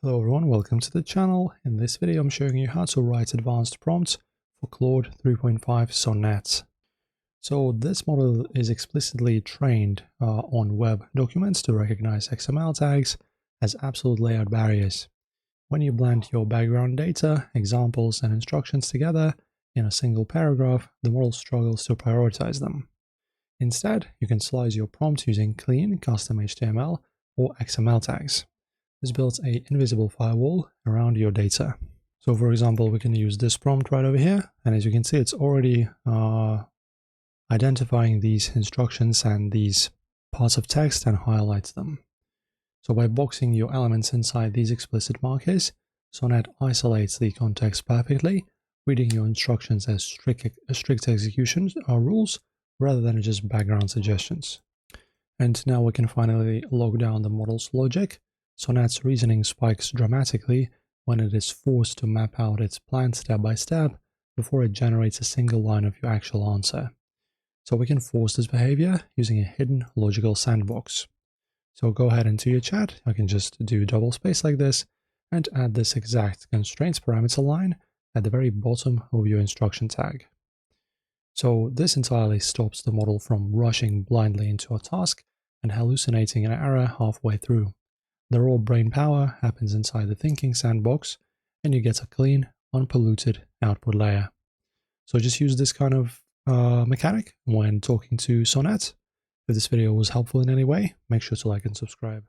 Hello everyone, welcome to the channel. In this video I'm showing you how to write advanced prompts for Claude 3.5 Sonnet. So this model is explicitly trained on web documents to recognize XML tags as absolute layout barriers. When you blend your background data, examples and instructions together in a single paragraph, the model struggles to prioritize them. Instead, you can slice your prompt using clean custom HTML or XML tags. This builds an invisible firewall around your data. So for example, we can use this prompt right over here, and as you can see, it's already identifying these instructions and these parts of text and highlights them. So by boxing your elements inside these explicit markers, Sonnet isolates the context perfectly, reading your instructions as strict execution rules rather than just background suggestions. And now we can finally lock down the model's logic. Sonnet's reasoning spikes dramatically when it is forced to map out its plan step by step before it generates a single line of your actual answer. So we can force this behavior using a hidden logical sandbox. So go ahead into your chat, I can just do double space like this and add this exact constraints parameter line at the very bottom of your instruction tag. So this entirely stops the model from rushing blindly into a task and hallucinating an error halfway through. The raw brain power happens inside the thinking sandbox, and you get a clean, unpolluted output layer. So just use this kind of mechanic when talking to Sonnet. If this video was helpful in any way, make sure to like and subscribe.